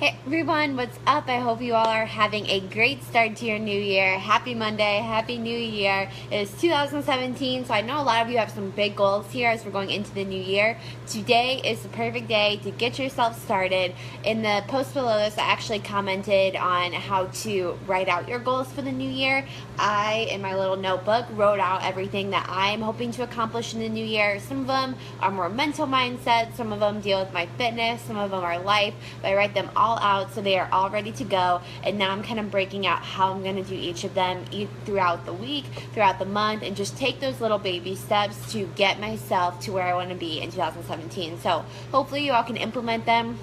Hey everyone, what's up? I hope you all are having a great start to your new year. Happy Monday, happy new year. It is 2017, so I know a lot of you have some big goals here as we're going into the new year. Today is the perfect day to get yourself started. In the post below this, I actually commented on how to write out your goals for the new year. I, in my little notebook, wrote out everything that I'm hoping to accomplish in the new year. Some of them are more mental mindset, some of them deal with my fitness, some of them are life, but I write them all out so they are all ready to go. And now I'm kind of breaking out how I'm going to do each of them throughout the week, throughout the month, and just take those little baby steps to get myself to where I want to be in 2017. So hopefully you all can implement them.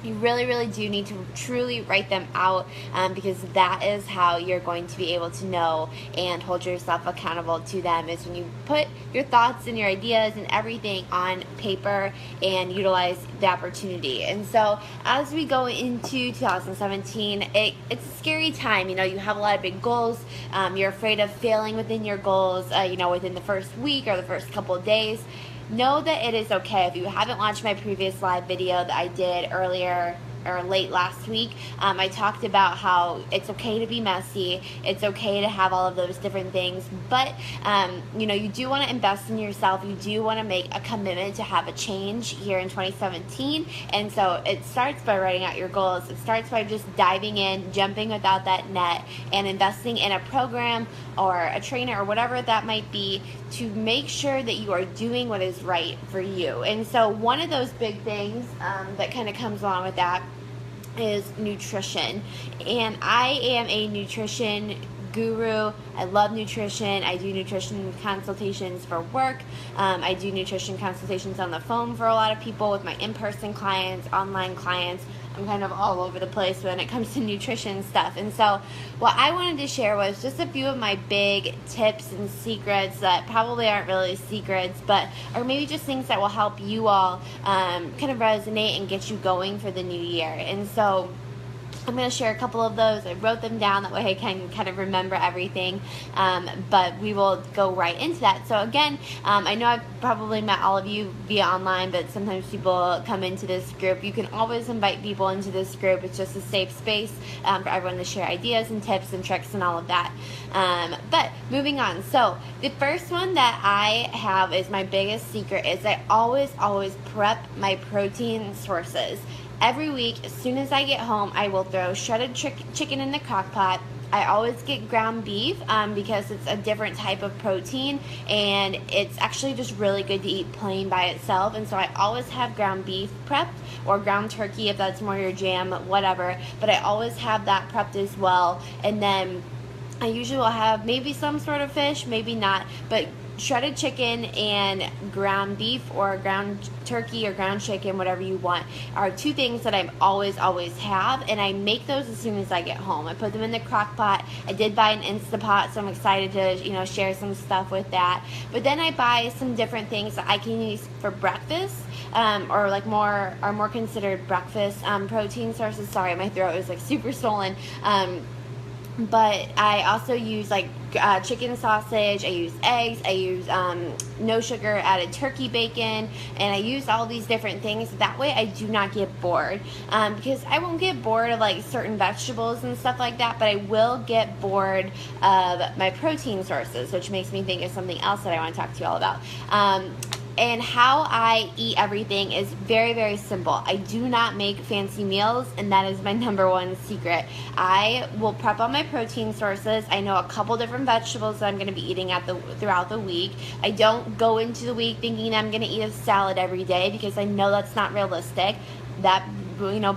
You really do need to truly write them out because that is how you're going to be able to know and hold yourself accountable to them, is when you put your thoughts and your ideas and everything on paper and utilize the opportunity. And so as we go into 2017, it's a scary time. You know, you have a lot of big goals. You're afraid of failing within your goals, within the first week or the first couple of days. Know that it is okay. If you haven't watched my previous live video that I did earlier or late last week, I talked about how it's okay to be messy. It's okay to have all of those different things, but you do want to invest in yourself. You do want to make a commitment to have a change here in 2017, and so it starts by writing out your goals. It starts by just diving in, jumping without that net, and investing in a program or a trainer or whatever that might be to make sure that you are doing what is right for you. And so one of those big things that kind of comes along with that is nutrition. And I am a nutrition guru. I love nutrition. I do nutrition consultations for work. I do nutrition consultations on the phone for a lot of people with my in-person clients, online clients. I'm kind of all over the place when it comes to nutrition stuff. And so what I wanted to share was just a few of my big tips and secrets that probably aren't really secrets, but are maybe just things that will help you all kind of resonate and get you going for the new year. And so I'm going to share a couple of those. I wrote them down, that way I can kind of remember everything, but we will go right into that. So again, I know I've probably met all of you via online, but sometimes people come into this group. You can always invite people into this group. It's just a safe space for everyone to share ideas and tips and tricks and all of that. But moving on. So the first one that I have is my biggest secret is I always prep my protein sources. Every week, as soon as I get home, I will throw shredded chicken in the crock pot. I always get ground beef because it's a different type of protein, and it's actually just really good to eat plain by itself. And so I always have ground beef prepped, or ground turkey if that's more your jam, whatever. But I always have that prepped as well. And then I usually will have maybe some sort of fish, maybe not, but shredded chicken and ground beef, or ground turkey or ground chicken, whatever you want, are two things that I always have, and I make those as soon as I get home. I put them in the crock pot. I did buy an Instapot, so I'm excited to share some stuff with that. But then I buy some different things that I can use for breakfast, or like more considered breakfast protein sources. Sorry, my throat is like super swollen. But I also use like chicken sausage, I use eggs, I use no sugar added turkey bacon, and I use all these different things. That way I do not get bored, because I won't get bored of like certain vegetables and stuff like that, but I will get bored of my protein sources, which makes me think of something else that I want to talk to you all about. And how I eat everything is very simple. I do not make fancy meals, and that is my number one secret. I will prep all my protein sources. I know a couple different vegetables that I'm going to be eating throughout the week. I don't go into the week thinking I'm going to eat a salad every day, because I know that's not realistic. That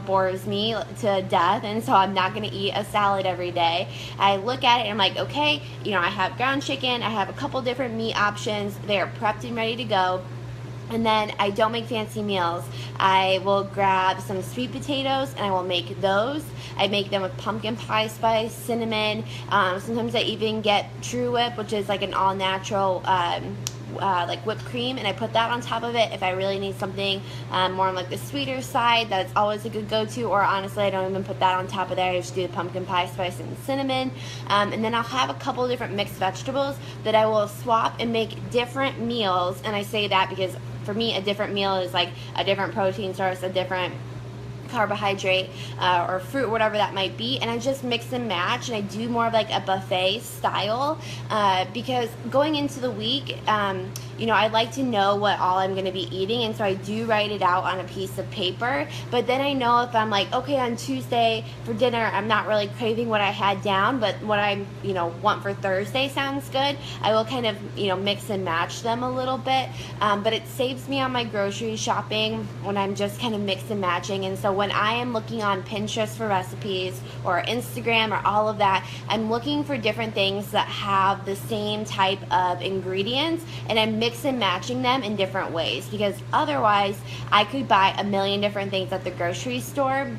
bores me to death, and so I'm not going to eat a salad every day. I look at it and I'm like, okay, I have ground chicken, I have a couple different meat options, they're prepped and ready to go. And then I don't make fancy meals. I will grab some sweet potatoes and I will make those. I make them with pumpkin pie spice, cinnamon. Sometimes I even get True Whip, which is like an all natural like whipped cream, and I put that on top of it if I really need something more on like the sweeter side. That's always a good go-to. Or honestly, I don't even put that on top of there. I just do the pumpkin pie spice and cinnamon, and then I'll have a couple different mixed vegetables that I will swap and make different meals. And I say that because for me, a different meal is like a different protein source, a different carbohydrate or fruit, whatever that might be, and I just mix and match, and I do more of like a buffet style because going into the week, I like to know what all I'm going to be eating, and so I do write it out on a piece of paper. But then I know if I'm like, okay, on Tuesday for dinner I'm not really craving what I had down, but what I want for Thursday sounds good, I will kind of mix and match them a little bit, but it saves me on my grocery shopping when I'm just kind of mix and matching. And so when I am looking on Pinterest for recipes or Instagram or all of that, I'm looking for different things that have the same type of ingredients, and I'm mix and matching them in different ways, because otherwise I could buy a million different things at the grocery store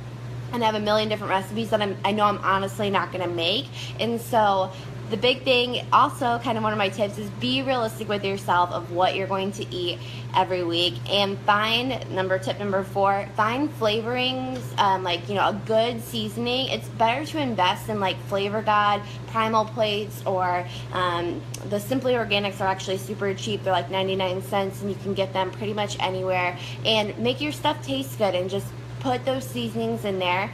and have a million different recipes that I know I'm honestly not going to make. And so the big thing, also kind of one of my tips, is be realistic with yourself of what you're going to eat every week, and find, tip number 4, find flavorings, a good seasoning. It's better to invest in like Flavor God, Primal Plates, or the Simply Organics are actually super cheap. They're like 99 cents and you can get them pretty much anywhere, and make your stuff taste good and just put those seasonings in there.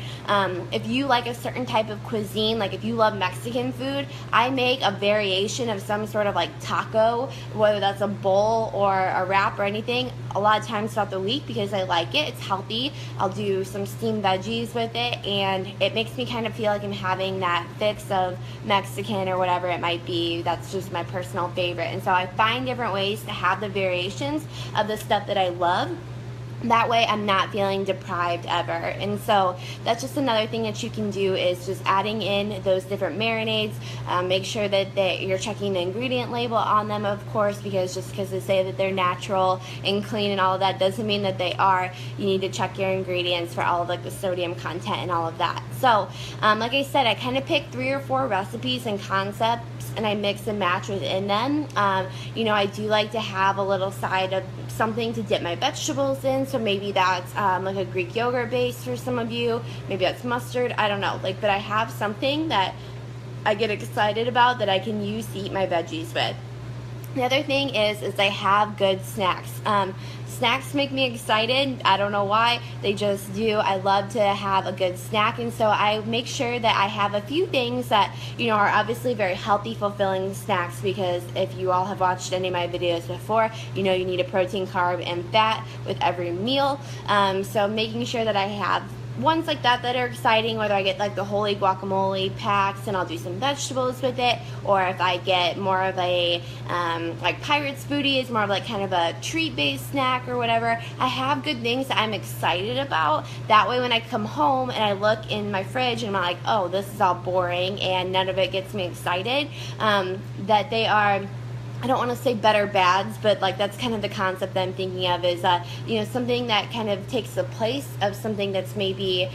If you like a certain type of cuisine, like if you love Mexican food, I make a variation of some sort of like taco, whether that's a bowl or a wrap or anything, a lot of times throughout the week, because I like it. It's healthy. I'll do some steamed veggies with it, and it makes me kind of feel like I'm having that fix of Mexican or whatever it might be. That's just my personal favorite. And so I find different ways to have the variations of the stuff that I love. That way I'm not feeling deprived ever. And so that's just another thing that you can do, is just adding in those different marinades. Make sure that you're checking the ingredient label on them, of course, because just because they say that they're natural and clean and all of that doesn't mean that they are. You need to check your ingredients for all of like the sodium content and all of that. So like I said, I kind of picked 3 or 4 recipes and concepts, and I mix and match within them. I do like to have a little side of something to dip my vegetables in, so maybe that's like a Greek yogurt base for some of you, maybe that's mustard, I don't know, but I have something that I get excited about that I can use to eat my veggies with. The other thing is I have good snacks. Snacks make me excited. I don't know why, they just do. I love to have a good snack, and so I make sure that I have a few things that are obviously very healthy, fulfilling snacks, because if you all have watched any of my videos before, you need a protein, carb, and fat with every meal. So making sure that I have ones like that are exciting, whether I get like the Wholly guacamole packs and I'll do some vegetables with it, or if I get more of a like Pirates Booty is more of like kind of a treat based snack or whatever. I have good things that I'm excited about. That way when I come home and I look in my fridge and I'm like, oh, this is all boring and none of it gets me excited, that they are, I don't want to say better bads, but like that's kind of the concept that I'm thinking of, is something that kind of takes the place of something that's maybe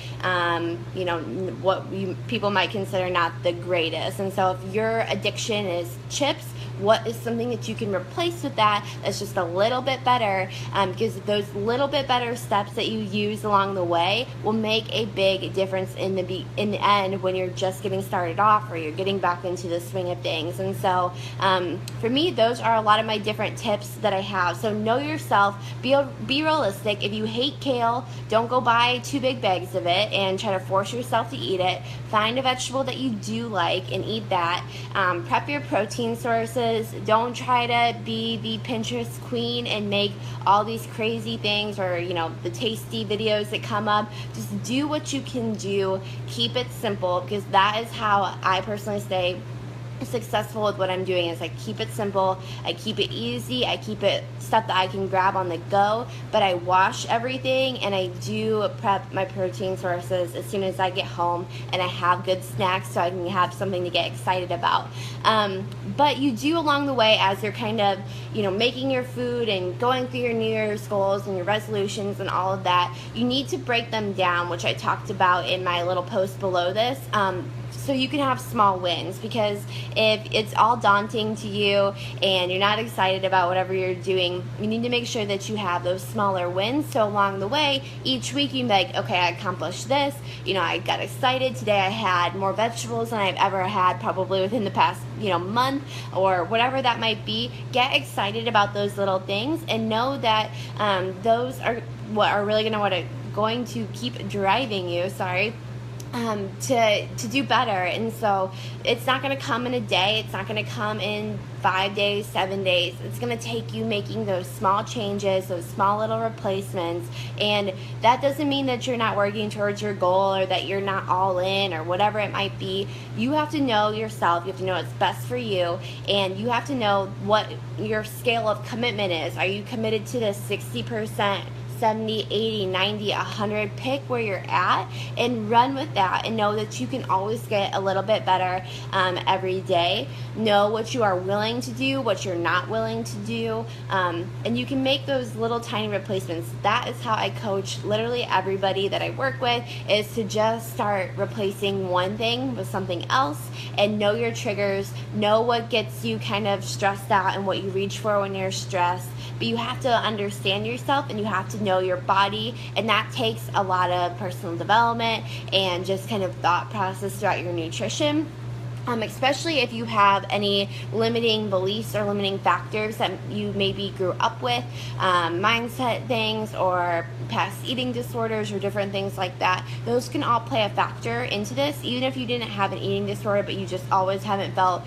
what people might consider not the greatest. And so if your addiction is chips, what is something that you can replace with that's just a little bit better, because those little bit better steps that you use along the way will make a big difference in the end when you're just getting started off or you're getting back into the swing of things. And so for me, those are a lot of my different tips that I have. So know yourself, be realistic. If you hate kale, don't go buy 2 big bags of it and try to force yourself to eat it. Find a vegetable that you do like and eat that. Prep your protein sources. Don't try to be the Pinterest queen and make all these crazy things, or the tasty videos that come up. Just do what you can do. Keep it simple, because that is how I personally stay successful with what I'm doing. Is I keep it simple, I keep it easy, I keep it stuff that I can grab on the go, but I wash everything and I do prep my protein sources as soon as I get home, and I have good snacks so I can have something to get excited about. But you do along the way, as you're kind of making your food and going through your New Year's goals and your resolutions and all of that, you need to break them down, which I talked about in my little post below this. So you can have small wins, because if it's all daunting to you and you're not excited about whatever you're doing, you need to make sure that you have those smaller wins. So along the way, each week you can be like, okay, I accomplished this. I got excited. Today I had more vegetables than I've ever had probably within the past month, or whatever that might be. Get excited about those little things and know that those are what are really going to going to keep driving you, to do better. And so it's not going to come in a day, it's not going to come in 5 days, 7 days. It's going to take you making those small changes, those small little replacements. And that doesn't mean that you're not working towards your goal or that you're not all in or whatever it might be. You have to know yourself, you have to know what's best for you, and you have to know what your scale of commitment is. Are you committed to the 60%? 70, 80, 90, 100, pick where you're at and run with that, and know that you can always get a little bit better every day. Know what you are willing to do, what you're not willing to do, and you can make those little tiny replacements. That is how I coach literally everybody that I work with, is to just start replacing one thing with something else, and know your triggers, know what gets you kind of stressed out and what you reach for when you're stressed. But you have to understand yourself, and you have to know your body, and that takes a lot of personal development and just kind of thought process throughout your nutrition. Especially if you have any limiting beliefs or limiting factors that you maybe grew up with, mindset things or past eating disorders or different things like that. Those can all play a factor into this. Even if you didn't have an eating disorder, but you just always haven't felt,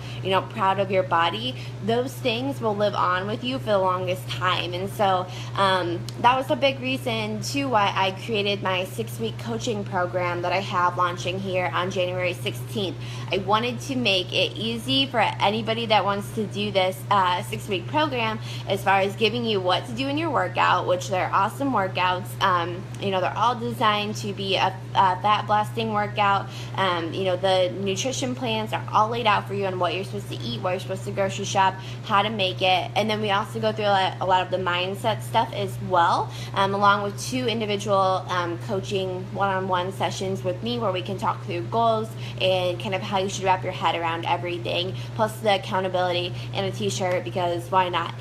proud of your body, those things will live on with you for the longest time. And so that was a big reason too why I created my 6-week coaching program that I have launching here on January 16th. I wanted to make it easy for anybody that wants to do this 6-week program, as far as giving you what to do in your workout, which they're awesome workouts. They're all designed to be a fat blasting workout. The nutrition plans are all laid out for you on what you're supposed to eat, what you're supposed to grocery shop, how to make it. And then we also go through a lot of the mindset stuff as well, along with 2 individual coaching one-on-one sessions with me, where we can talk through goals and kind of how you should wrap your head around everything, plus the accountability and a t-shirt, because why not?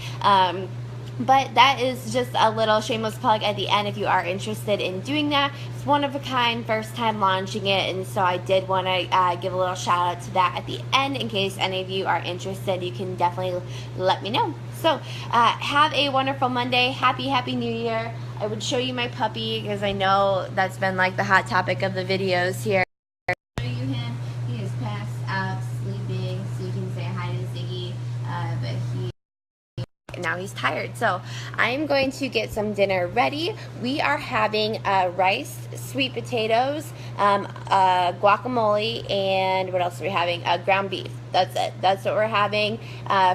But that is just a little shameless plug at the end if you are interested in doing that. It's one of a kind, first time launching it, and so I did want to give a little shout out to that at the end. In case any of you are interested, you can definitely let me know. So have a wonderful Monday. Happy New Year. I would show you my puppy, because I know that's been like the hot topic of the videos here. Show you him. He is passed out, sleeping, so you can say hi to Ziggy, but now he's tired. So I'm going to get some dinner ready. We are having rice, sweet potatoes, guacamole, and what else are we having? Ground beef. That's it. That's what we're having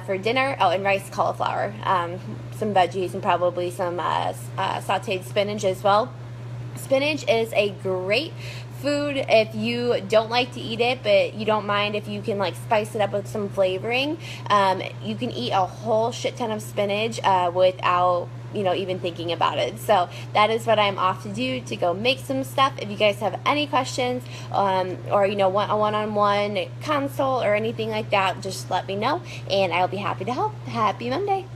for dinner. Oh, and rice, cauliflower, some veggies, and probably some sauteed spinach as well. Spinach is a great food if you don't like to eat it, but you don't mind if you can spice it up with some flavoring. You can eat a whole shit ton of spinach without even thinking about it. So that is what I'm off to do, to go make some stuff. If you guys have any questions or want a one-on-one consult or anything like that, just let me know, and I'll be happy to help. Happy Monday.